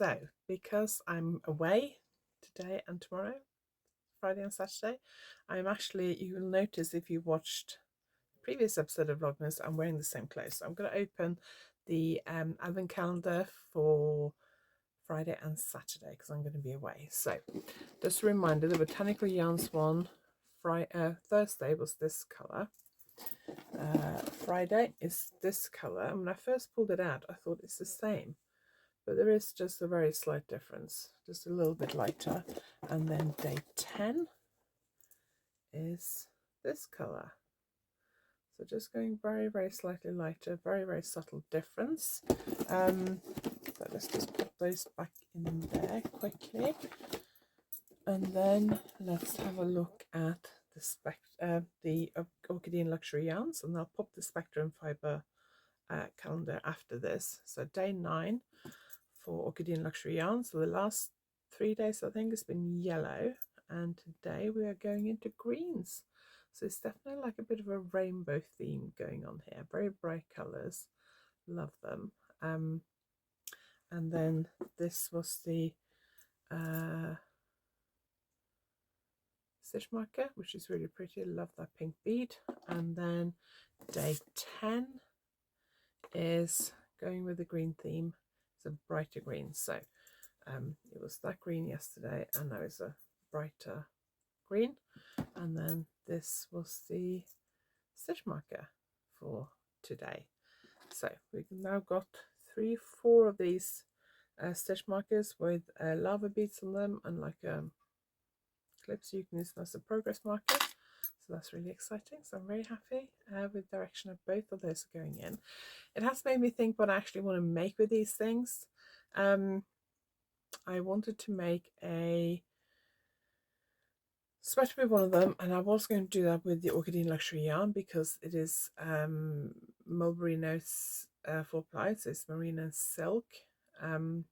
So because I'm away today and tomorrow, Friday and Saturday, I'm actually, you will notice if you watched the previous episode of Vlogmas, I'm wearing the same clothes. So I'm going to open the advent calendar for Friday and Saturday because I'm going to be away. So just a reminder, the Botanical Yarns one Thursday was this colour. Friday is this colour. And when I first pulled it out, I thought it's the same, but there is just a very slight difference, just a little bit lighter. And then day 10 is this colour. So just going very, very slightly lighter, very, very subtle difference. So let's just put those back in there quickly. And then let's have a look at the Orchidean Luxury Yarns, and I'll pop the Spectrum Fibre calendar after this. So day 9 for Orchidean Luxury Yarns. So the last 3 days I think has been yellow, and today we are going into greens. So it's definitely like a bit of a rainbow theme going on here. Very bright colours, love them. And then this was the stitch marker, which is really pretty. Love that pink bead. And then day 10 is going with the green theme. It's a brighter green. So it was that green yesterday, and now it's a brighter green. And then this was the stitch marker for today. So we've now got 3-4 of these stitch markers with lava beads on them and like clips, so you can use them as a progress marker. So that's really exciting. So I'm very happy with the direction of both of those going in. It has made me think what I actually want to make with these things. I wanted to make a sweater with one of them, and I was going to do that with the Orchidean Luxury yarn because it is mulberry notes 4-ply, so it's merino silk. I'm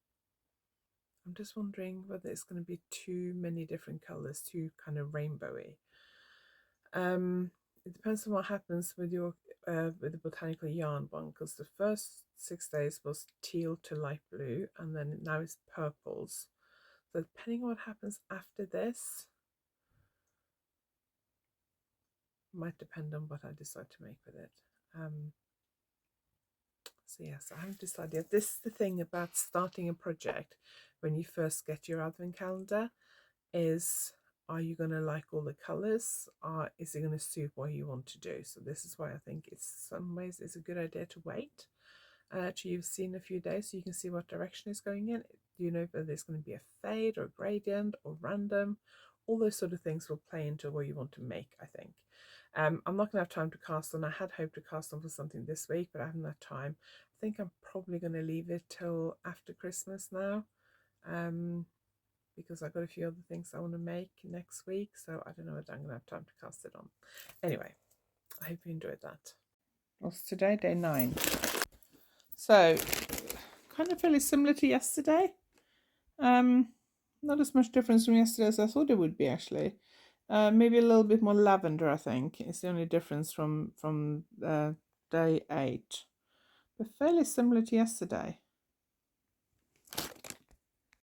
just wondering whether it's going to be too many different colours, too kind of rainbowy. It depends on what happens with your with the Botanical Yarn one, because the first 6 days was teal to light blue, and then now it's purples. So depending on what happens after this might depend on what I decide to make with it. So yes, I haven't decided. This is the thing about starting a project when you first get your advent calendar, is are you going to like all the colours, or is it going to suit what you want to do? So this is why I think it's some ways it's a good idea to wait till you've seen a few days so you can see what direction it's going in. You know whether there's going to be a fade or a gradient or random. All those sort of things will play into what you want to make, I think. I'm not going to have time to cast them. I had hoped to cast them for something this week, but I haven't had time. I think I'm probably going to leave it till after Christmas now, because I've got a few other things I want to make next week, so I don't know whether I'm going to have time to cast it on. Anyway, I hope you enjoyed that. What's today? Day 9. So, kind of fairly similar to yesterday. Not as much difference from yesterday as I thought it would be, actually. Maybe a little bit more lavender, I think. It's the only difference from day 8. But fairly similar to yesterday.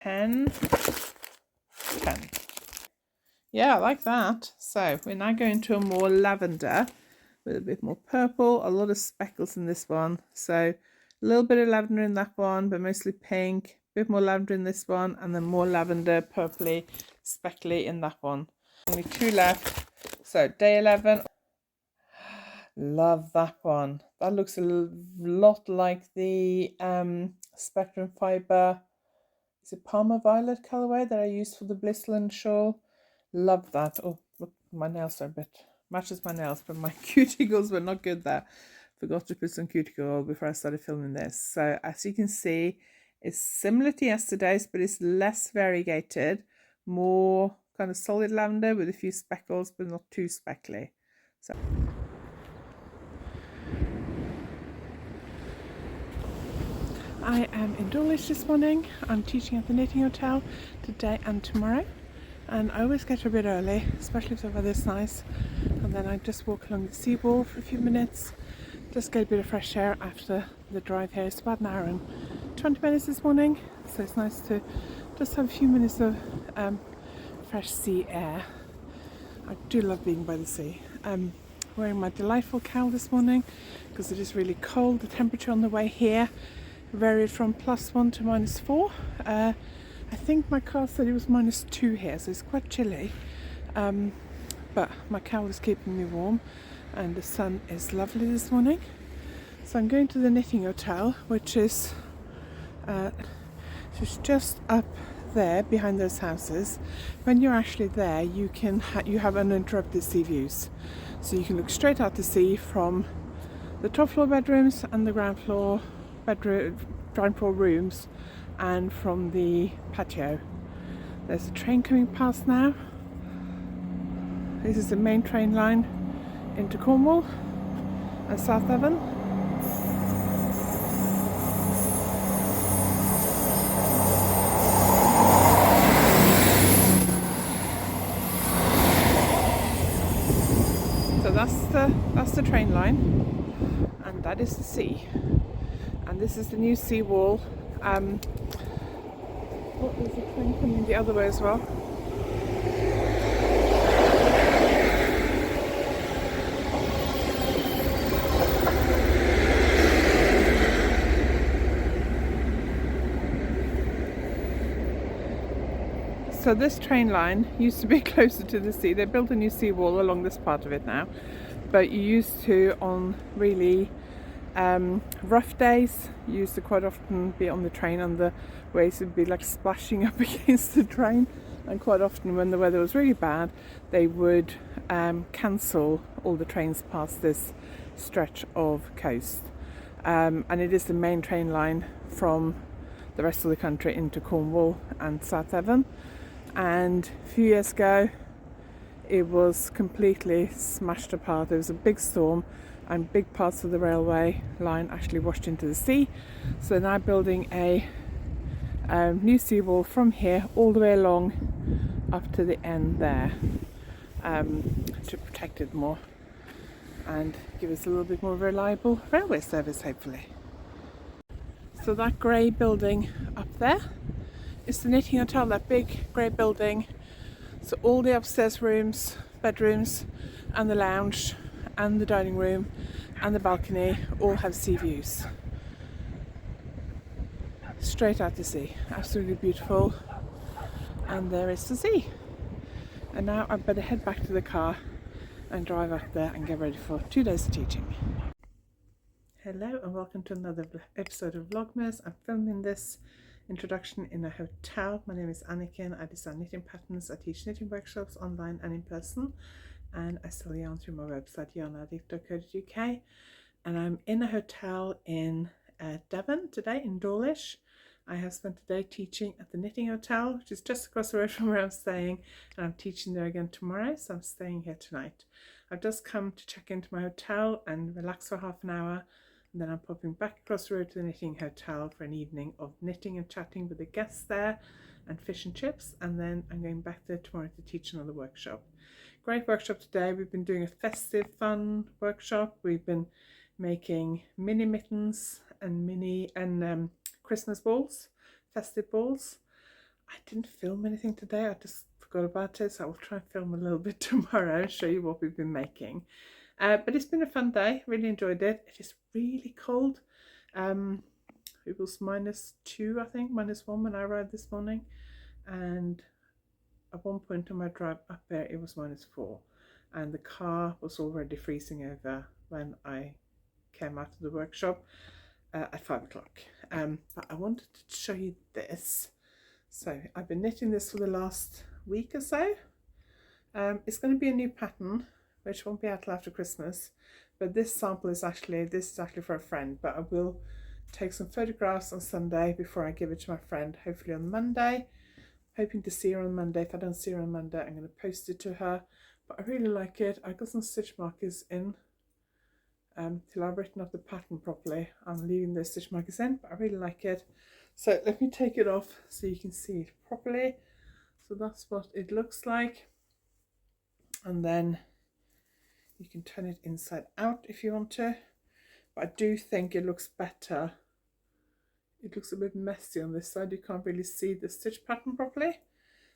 10. Yeah, I like that. So we're now going to a more lavender with a bit more purple, a lot of speckles in this one. So a little bit of lavender in that one, but mostly pink. A bit more lavender in this one, and then more lavender, purpley, speckly in that one. Only 2 left. So day 11. Love that one. That looks a lot like the Spectrum Fibre. Is it Palmer Violet colourway that I used for the Blissland shawl? Love that. Oh, look, my nails are a bit, matches my nails, but my cuticles were not good there. Forgot to put some cuticle oil before I started filming this. So as you can see, it's similar to yesterday's, but it's less variegated, more kind of solid lavender with a few speckles, but not too speckly. So I am in Dulwich this morning. I'm teaching at the Knitting Hotel today and tomorrow, and I always get a bit early, especially if the weather's nice, and then I just walk along the seawall for a few minutes, just get a bit of fresh air after the drive here. It's about an hour and 20 minutes this morning, so it's nice to just have a few minutes of fresh sea air. I do love being by the sea. I'm wearing my delightful cowl this morning because it is really cold. The temperature on the way here varied from +1 to -4. I think my car said it was -2 here, so it's quite chilly. But my cowl is keeping me warm and the sun is lovely this morning. So I'm going to the knitting hotel, which is just up there behind those houses. When you're actually there, you have uninterrupted sea views, so you can look straight out to sea from the top floor bedrooms and the ground floor rooms, and from the patio. There's a train coming past now. This is the main train line into Cornwall and South Devon. So that's the train line, and that is the sea. And this is the new sea wall. Oh, there's a train coming the other way as well. So this train line used to be closer to the sea. They built a new seawall along this part of it now, but you used to, on really rough days, you used to quite often be on the train, and the waves would be like splashing up against the train, and quite often when the weather was really bad they would cancel all the trains past this stretch of coast, and it is the main train line from the rest of the country into Cornwall and South Devon. And a few years ago it was completely smashed apart. There was a big storm and big parts of the railway line actually washed into the sea. So they're now building a new seawall from here all the way along up to the end there, to protect it more and give us a little bit more reliable railway service, hopefully. So that grey building up there is the knitting hotel, that big grey building. So all the upstairs rooms, bedrooms and the lounge and the dining room and the balcony all have sea views straight out to sea. Absolutely beautiful. And there is the sea. And now I better head back to the car and drive up there and get ready for 2 days of teaching. Hello and welcome to another episode of Vlogmas. I'm filming this introduction in a hotel. My name is Anniken. I design knitting patterns. I teach knitting workshops online and in person, and I sell yarn through my website YarnAddict.co.uk. And I'm in a hotel in Devon today, in Dawlish. I have spent a day teaching at the knitting hotel, which is just across the road from where I'm staying, and I'm teaching there again tomorrow, so I'm staying here tonight. I've just come to check into my hotel and relax for half an hour, and then I'm popping back across the road to the knitting hotel for an evening of knitting and chatting with the guests there and fish and chips, and then I'm going back there tomorrow to teach another workshop. Great workshop today. We've been doing a festive fun workshop. We've been making mini mittens and Christmas balls, festive balls. I didn't film anything today, I just forgot about it, so I will try and film a little bit tomorrow and show you what we've been making. But it's been a fun day, really enjoyed it. It is really cold. It was -2, I think, -1 when I arrived this morning, and at one point on my drive up there it was -4, and the car was already freezing over when I came out of the workshop at 5 o'clock. But I wanted to show you this. So I've been knitting this for the last week or so. It's going to be a new pattern which won't be out till after Christmas, but this sample is actually for a friend, but I will take some photographs on Sunday before I give it to my friend, hopefully on Monday. Hoping to see her on Monday. If I don't see her on Monday, I'm going to post it to her, but I really like it. I got some stitch markers in till I've written up the pattern properly. I'm leaving those stitch markers in, but I really like it. So let me take it off so you can see it properly. So that's what it looks like, and then you can turn it inside out if you want to, but I do think it looks better it looks a bit messy on this side. You can't really see the stitch pattern properly.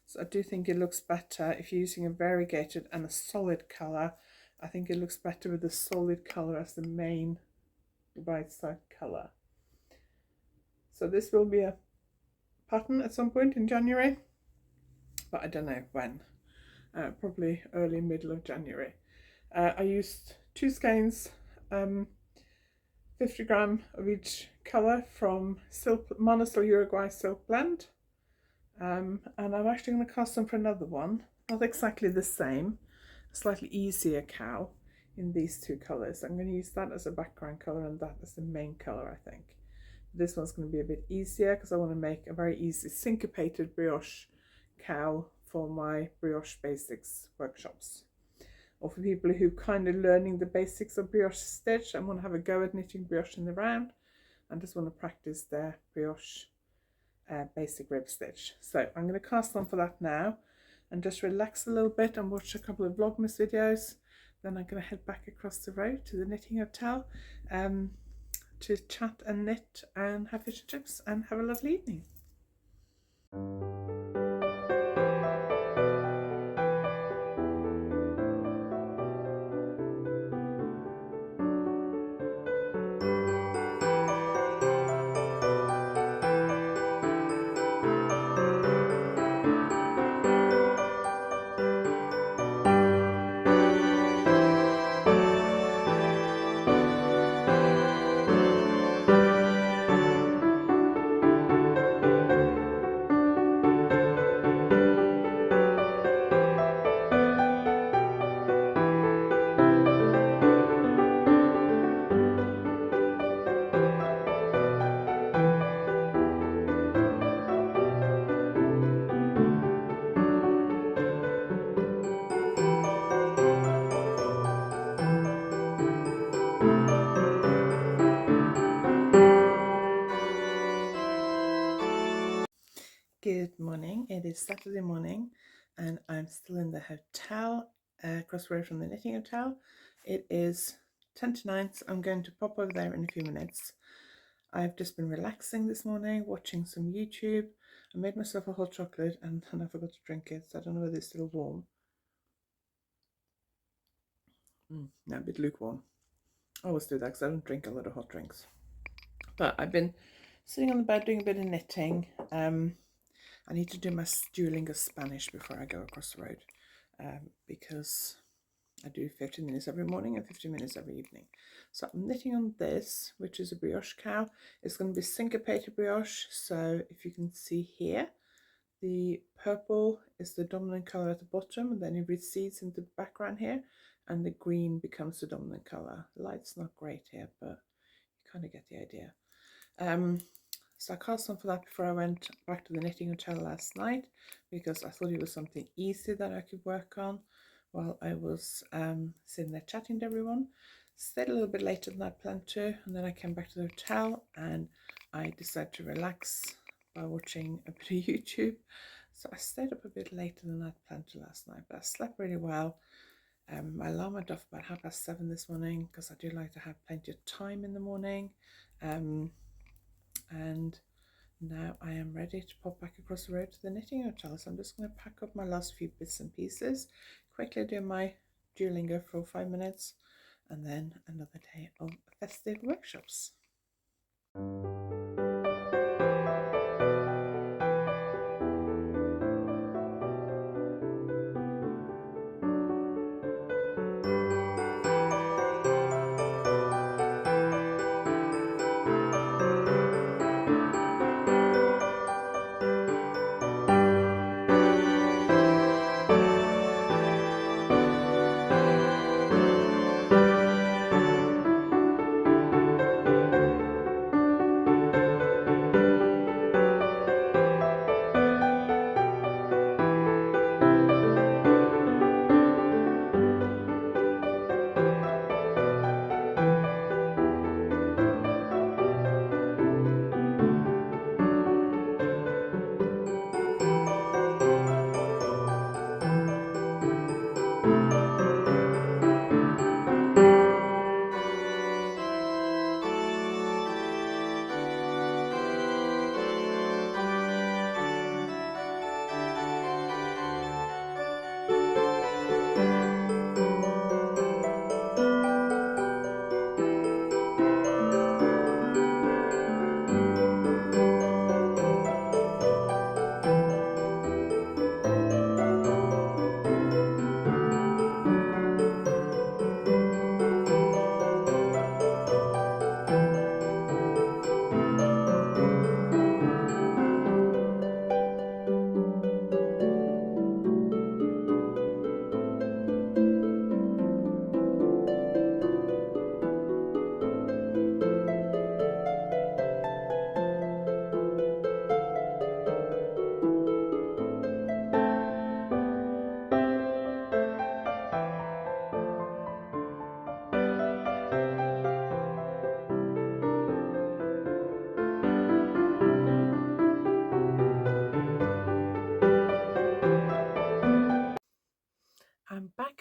So I do think it looks better if you're using a variegated and a solid colour. I think it looks better with the solid colour as the main right side colour. So this will be a pattern at some point in January, but I don't know when. Probably early middle of January. I used 2 skeins, 50 gram of each colour from Monosil Uruguay Silk Blend. And I'm actually going to cast them for another one, not exactly the same, a slightly easier cow in these 2 colours. I'm going to use that as a background colour and that as the main colour, I think. This one's going to be a bit easier because I want to make a very easy syncopated brioche cow for my brioche basics workshops. Or for people who kind of learning the basics of brioche stitch and want to have a go at knitting brioche in the round and just want to practice their brioche basic rib stitch. So I'm going to cast on for that now and just relax a little bit and watch a couple of Vlogmas videos. Then I'm going to head back across the road to the knitting hotel to chat and knit and have fish and chips and have a lovely evening. Good morning, it is Saturday morning and I'm still in the hotel across the road from the knitting hotel. It is 10 to 9, so I'm going to pop over there in a few minutes. I've just been relaxing this morning, watching some YouTube. I made myself a hot chocolate and then I forgot to drink it, so I don't know whether it's still warm. No, a bit lukewarm. I always do that because I don't drink a lot of hot drinks. But I've been sitting on the bed doing a bit of knitting. I need to do my Duolingo Spanish before I go across the road because I do 15 minutes every morning and 15 minutes every evening. So I'm knitting on this, which is a brioche cow. It's going to be syncopated brioche. So if you can see here, the purple is the dominant color at the bottom and then it recedes into the background here and the green becomes the dominant color. The light's not great here, but you kind of get the idea. So I cast on for that before I went back to the knitting hotel last night because I thought it was something easy that I could work on while I was sitting there chatting to everyone. Stayed a little bit later than I planned to, and then I came back to the hotel and I decided to relax by watching a bit of YouTube. So I stayed up a bit later than I planned to last night, but I slept really well. My alarm went off about 7:30 this morning because I do like to have plenty of time in the morning. And now I am ready to pop back across the road to the knitting hotel. So I'm just going to pack up my last few bits and pieces, quickly do my Duolingo for 5 minutes, and then another day of festive workshops.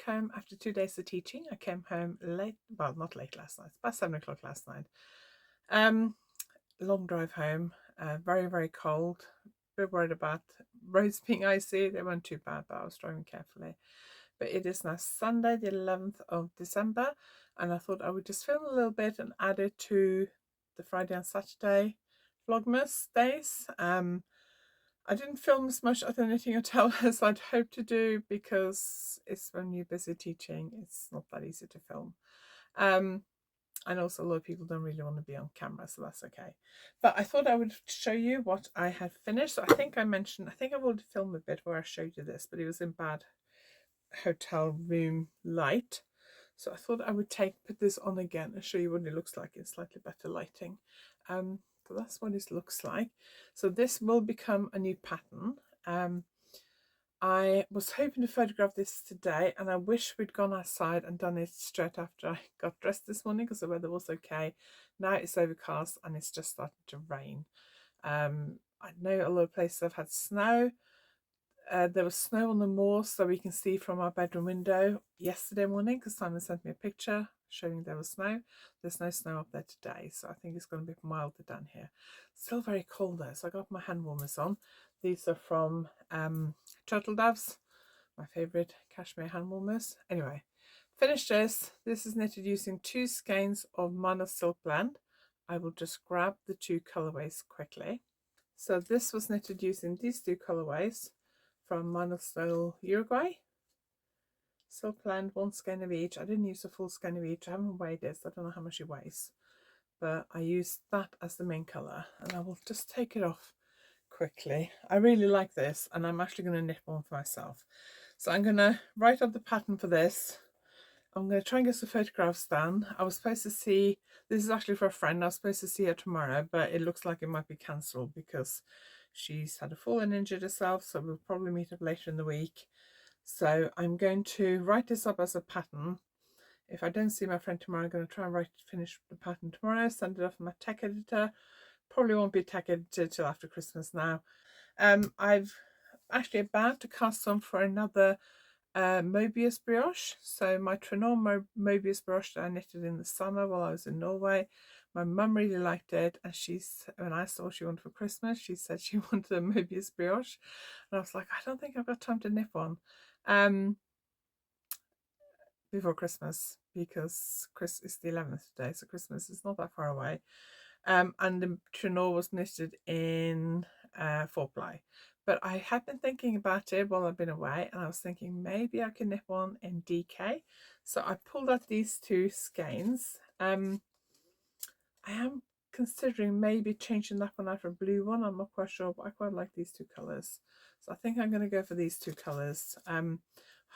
back home after 2 days of teaching. I came home late, well, not late last night, about 7 o'clock last night. Long drive home, very, very cold. A bit worried about roads being icy. They weren't too bad, but I was driving carefully. But it is now Sunday, the 11th of December, and I thought I would just film a little bit and add it to the Friday and Saturday Vlogmas days. I didn't film as much of the knitting hotel as I'd hoped to do, because it's when you're busy teaching, it's not that easy to film. And also a lot of people don't really want to be on camera, so that's okay. But I thought I would show you what I had finished. So I think I've already filmed a bit where I showed you this, but it was in bad hotel room light. So I thought I would put this on again and show you what it looks like in slightly better lighting. So that's what it looks like. So this will become a new pattern. I was hoping to photograph this today, and I wish we'd gone outside and done it straight after I got dressed this morning, because the weather was okay. Now it's overcast and it's just starting to rain. I know a lot of places have had snow. There was snow on the moor, so we can see from our bedroom window yesterday morning, because Simon sent me a picture showing there was snow. There's no snow up there today, so I think it's going to be milder down here. Still very cold though, so I got my hand warmers on. These are from Turtle Doves, my favourite cashmere hand warmers. Anyway, finished this. This is knitted using 2 skeins of Mono Silk Blend. I will just grab the 2 colourways quickly. So this was knitted using these 2 colourways from Monosol Uruguay. Silk Blend, 1 skein of each. I didn't use a full skein of each. I haven't weighed this. I don't know how much it weighs. But I used that as the main colour. And I will just take it off quickly. I really like this, and I'm actually going to knit one for myself. So I'm going to write up the pattern for this. I'm going to try and get some photographs done. I was supposed to see, this is actually for a friend. I was supposed to see her tomorrow, but it looks like it might be cancelled because she's had a fall and injured herself, so we'll probably meet up later in the week. So I'm going to write this up as a pattern. If I don't see my friend tomorrow, I'm going to try and finish the pattern tomorrow, send it off to my tech editor. Probably won't be a tech editor till after Christmas now. I've actually about to cast on for another Mobius brioche. So my Trenor Mobius brioche that I knitted in the summer while I was in Norway. My mum really liked it, and when I asked her what she wanted for Christmas, she said she wanted a Mobius brioche, and I was like, I don't think I've got time to knit one before Christmas, because it's the 11th today, so Christmas is not that far away. And the Trenor was knitted in 4-ply. But I had been thinking about it while I've been away, and I was thinking maybe I can knit one in DK. So I pulled out these 2 skeins. I am considering maybe changing that one out for a blue one. I'm not quite sure, but I quite like these 2 colours. So I think I'm going to go for these 2 colours.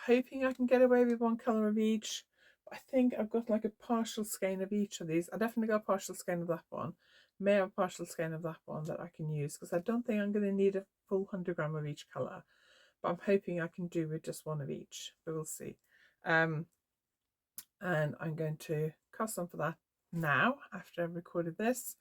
Hoping I can get away with 1 colour of each. I think I've got like a partial skein of each of these. I definitely got a partial skein of that one. May have a partial skein of that one that I can use, because I don't think I'm going to need a full 100 gram of each colour. But I'm hoping I can do with just 1 of each, but we'll see. And I'm going to cast on for that now after I've recorded this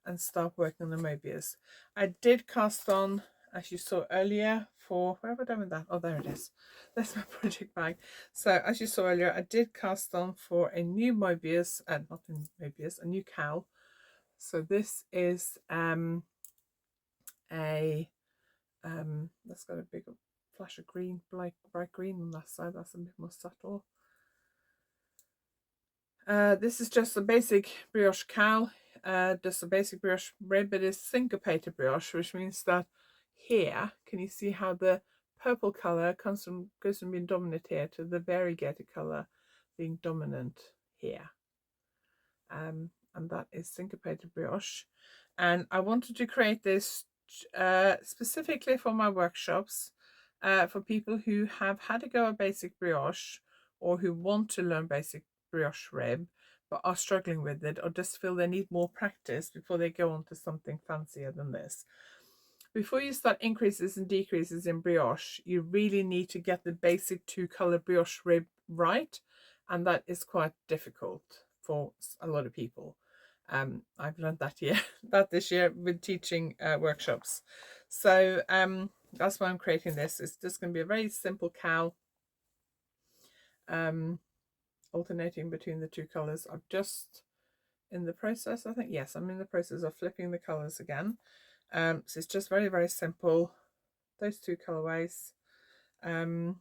and start working on the Mobius. I did cast on, as you saw earlier, for, where have I done with that? Oh, there it is. That's my project bag. So as you saw earlier, I did cast on for a new Mobius, not a Mobius, a new cowl. So this is that's got a big flash of green, bright green on that side. That's a bit more subtle. This is just a basic brioche cowl, just a basic brioche rib. It is syncopated brioche, which means that here, can you see how the purple colour goes from being dominant here to the variegated colour being dominant here. And that is syncopated brioche. And I wanted to create this specifically for my workshops, for people who have had to go a basic brioche, or who want to learn basic brioche rib but are struggling with it, or just feel they need more practice before they go on to something fancier than this. Before you start increases and decreases in brioche, you really need to get the basic 2-colour brioche rib right, and that is quite difficult for a lot of people. I've learned that this year with teaching workshops. So that's why I'm creating this. It's just going to be a very simple cowl. alternating between the two colors. I'm just in the process, I think, yes, I'm in the process of flipping the colors again. So it's just very, very simple, those two colorways. And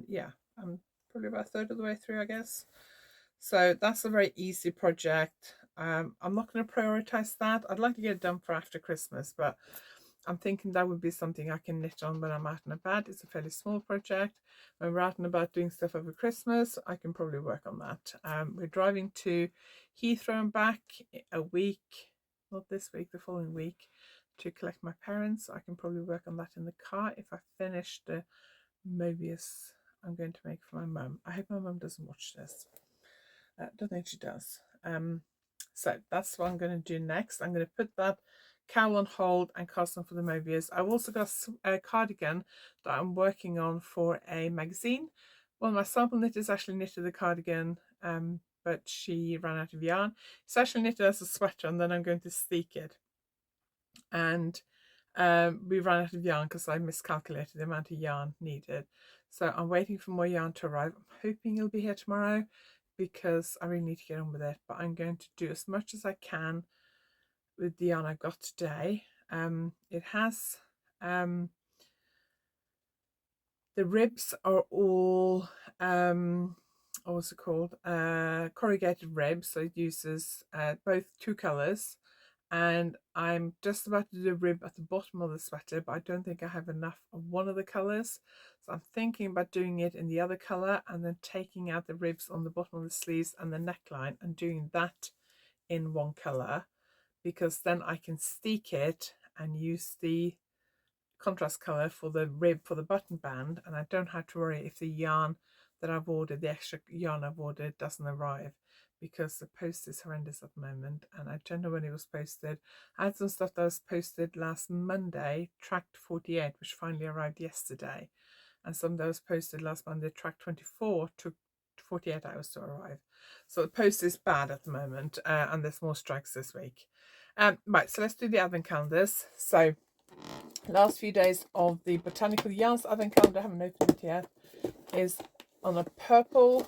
yeah, I'm probably about a third of the way through, I guess. So that's a very easy project. I'm not going to prioritize that. I'd like to get it done for after Christmas, but I'm thinking that would be something I can knit on when I'm out and about. It's a fairly small project. When we're out and about doing stuff over Christmas, I can probably work on that. We're driving to Heathrow and back a week, not this week, the following week, to collect my parents. I can probably work on that in the car if I finish the Mobius I'm going to make for my mum. I hope my mum doesn't watch this. Don't think she does. So that's what I'm going to do next. I'm going to put that cowl on hold and cast on for the Mobius. I've also got a cardigan that I'm working on for a magazine. Well, my sample knitters actually knitted the cardigan, but she ran out of yarn. It's actually knitted as a sweater, and then I'm going to steek it. And we ran out of yarn because I miscalculated the amount of yarn needed. So I'm waiting for more yarn to arrive. I'm hoping it'll be here tomorrow, because I really need to get on with it. But I'm going to do as much as I can with the yarn I've got today. It has the ribs are all what's it called, corrugated ribs, so it uses both two colors. And I'm just about to do a rib at the bottom of the sweater, but I don't think I have enough of one of the colors. So I'm thinking about doing it in the other color and then taking out the ribs on the bottom of the sleeves and the neckline and doing that in one color, because then I can steek it and use the contrast color for the rib for the button band, and I don't have to worry if the yarn that I've ordered, the extra yarn I've ordered, doesn't arrive, because the post is horrendous at the moment and I don't know when it was posted. I had some stuff that was posted last Monday, tracked 48, which finally arrived yesterday, and some that was posted last Monday, tracked 24, took 48 hours to arrive. So the post is bad at the moment, and there's more strikes this week. Right, so let's do the advent calendars. So last few days of the Botanical Yarns advent calendar, I haven't opened it yet, is on a purple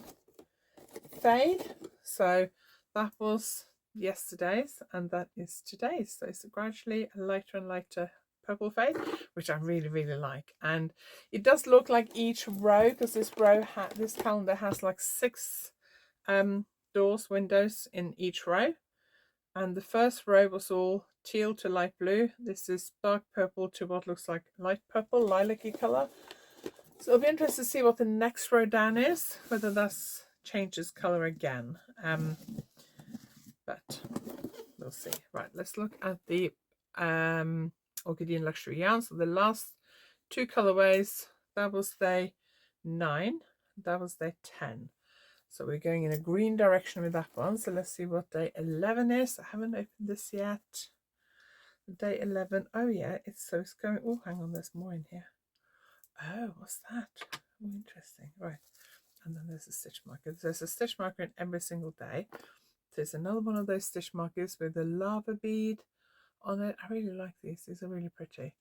fade. So that was yesterday's and that is today's. So it's gradually a lighter and lighter purple fade, which I really, really like. And it does look like each row, because this calendar has like 6 doors, windows in each row. And the first row was all teal to light blue. This is dark purple to what looks like light purple, lilac-y colour. So it'll be interesting to see what the next row down is, whether that changes colour again. But we'll see. Right, let's look at the Orchidean Luxury Yarn. So the last 2 colourways, that was day 9, that was day 10. So we're going in a green direction with that one. So let's see what day 11 is. I haven't opened this yet. Day 11. Oh yeah, it's going. Oh, hang on, there's more in here. Oh, what's that? Oh, interesting. Right. And then there's a stitch marker. There's a stitch marker in every single day. There's another one of those stitch markers with a lava bead on it. I really like these. These are really pretty.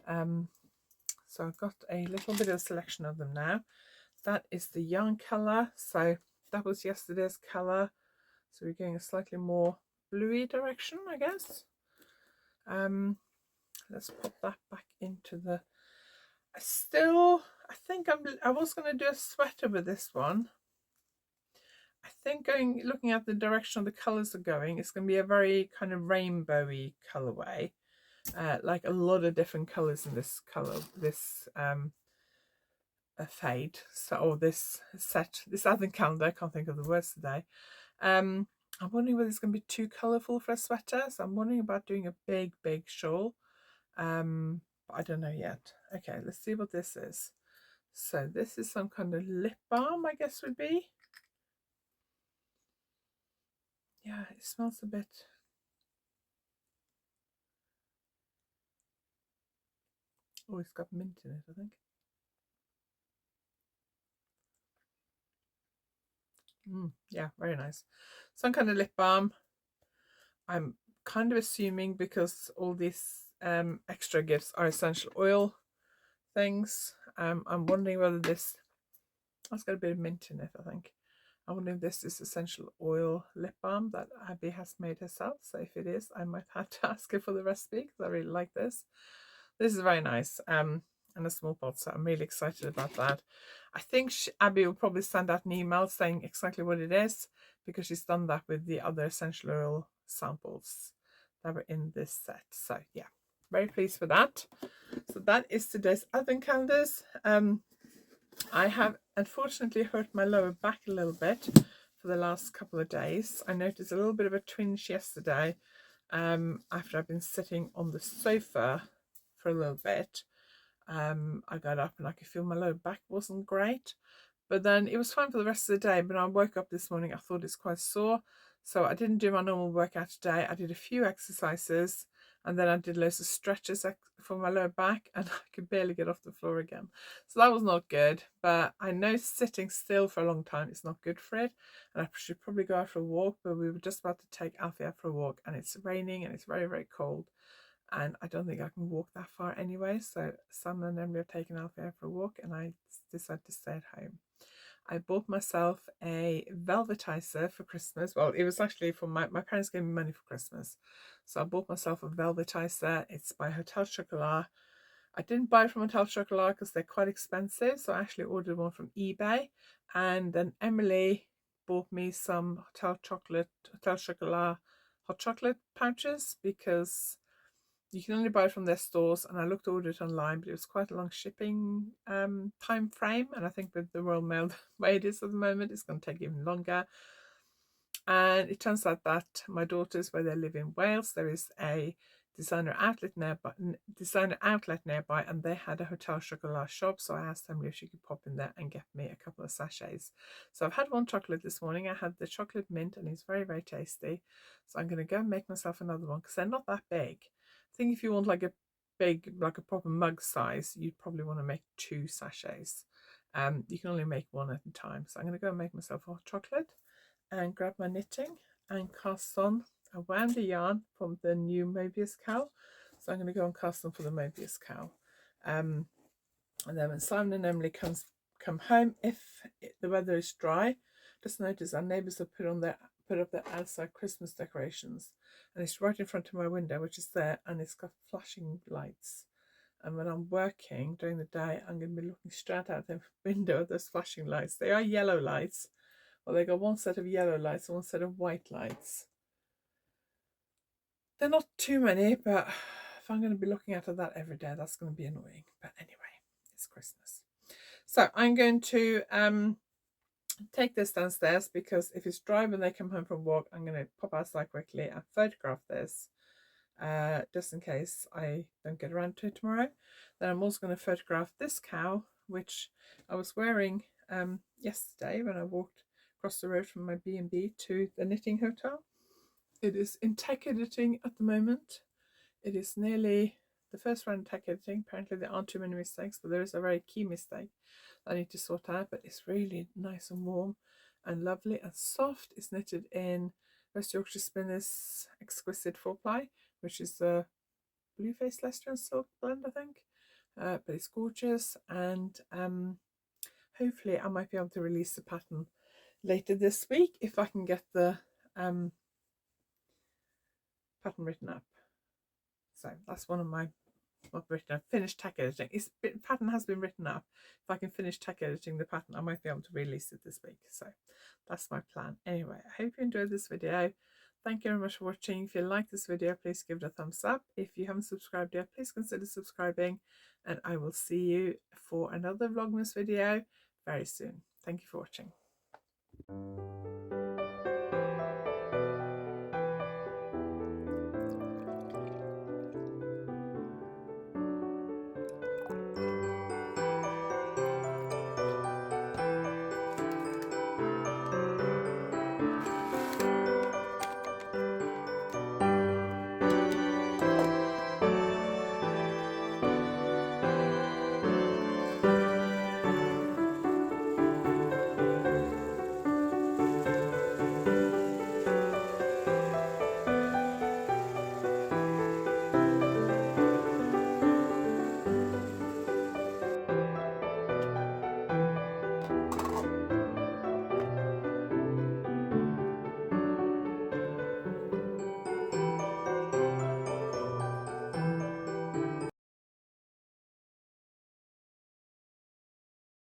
So I've got a little bit of selection of them now. That is the yarn colour. So that was yesterday's colour. So we're going a slightly more bluey direction, I guess. Let's pop that back into the... I think I was going to do a sweater with this one. I think looking at the direction the colours are going, it's going to be a very kind of rainbowy colourway. Like a lot of different colours in this colour, this a fade. So, or this set, this advent calendar, I can't think of the words today. I'm wondering whether it's going to be too colourful for a sweater. So I'm wondering about doing a big shawl. But I don't know yet. Okay, let's see what this is. So this is some kind of lip balm, I guess would be. Yeah, it smells a bit... Oh, it's got mint in it, I think. Yeah, very nice. Some kind of lip balm. I'm kind of assuming, because all these extra gifts are essential oil things, I'm wondering whether this That's got a bit of mint in it, I think. I wonder if this is essential oil lip balm that Abby has made herself. So if it is, I might have to ask her for the recipe because I really like this. This is very nice. And a small pot, so I'm really excited about that. I think Abby will probably send out an email saying exactly what it is because she's done that with the other essential oil samples that were in this set. So yeah, very pleased with that. So that is today's advent calendars. I have unfortunately hurt my lower back a little bit for the last couple of days. I noticed a little bit of a twinge yesterday after I've been sitting on the sofa for a little bit. I got up and I could feel my lower back wasn't great, but then it was fine for the rest of the day. But when I woke up this morning, I thought it's quite sore, so I didn't do my normal workout today. I did a few exercises and then I did loads of stretches for my lower back, and I could barely get off the floor again. So that was not good, but I know sitting still for a long time is not good for it, and I should probably go out for a walk. But we were just about to take Alfie out for a walk, and it's raining and it's very, very cold, and I don't think I can walk that far anyway. So Sam and Emily are taking Alfie out for a walk, and I decided to stay at home. I bought myself a velvetizer for Christmas. Well, it was actually for my parents gave me money for Christmas. So I bought myself a velvetizer. It's by Hotel Chocolat. I didn't buy it from Hotel Chocolat because they're quite expensive. So I actually ordered one from eBay. And then Emily bought me some Hotel Chocolat hot chocolate pouches because you can only buy it from their stores, and I looked to order it online, but it was quite a long shipping time frame, and I think with the Royal Mail the way it is at the moment, it's going to take even longer. And it turns out that my daughters, where they live in Wales, there is a designer outlet nearby, and they had a Hotel Chocolat shop, so I asked them if she could pop in there and get me a couple of sachets. So I've had one chocolate this morning. I had the chocolate mint, and it's very, very tasty. So I'm going to go and make myself another one because they're not that big. I think if you want like a big, like a proper mug size, you'd probably want to make 2 sachets. You can only make one at a time. So I'm going to go and make myself a hot chocolate and grab my knitting and cast on a wound of yarn from the new Mobius cowl. So I'm going to go and cast on for the Mobius cowl. And then when Simon and Emily come home, if the weather is dry, just notice our neighbours have put up their outside Christmas decorations, and it's right in front of my window, which is there, and it's got flashing lights. And when I'm working during the day, I'm going to be looking straight out the window at those flashing lights. They are yellow lights. Well, they got one set of yellow lights and one set of white lights. They're not too many, but if I'm going to be looking at that every day, that's going to be annoying. But anyway, it's Christmas. So I'm going to take this downstairs because if it's dry when they come home from work, I'm going to pop outside quickly and photograph this just in case I don't get around to it tomorrow. Then I'm also going to photograph this cow, which I was wearing yesterday when I walked across the road from my B&B to the knitting hotel. It is in tech editing at the moment. It is nearly the first round of tech editing. Apparently there aren't too many mistakes, but there is a very key mistake I need to sort out. But it's really nice and warm and lovely and soft. It's knitted in West Yorkshire Spinners Exquisite 4-ply, which is the Blue Face Leicester and Silk blend, I think. But it's gorgeous, and hopefully I might be able to release the pattern later this week if I can get the pattern written up. So that's one of my finished tech editing. Pattern has been written up. If I can finish tech editing the pattern, I might be able to release it this week. So that's my plan. Anyway, I hope you enjoyed this video. Thank you very much for watching. If you like this video, please give it a thumbs up. If you haven't subscribed yet, please consider subscribing, and I will see you for another Vlogmas video very soon. Thank you for watching.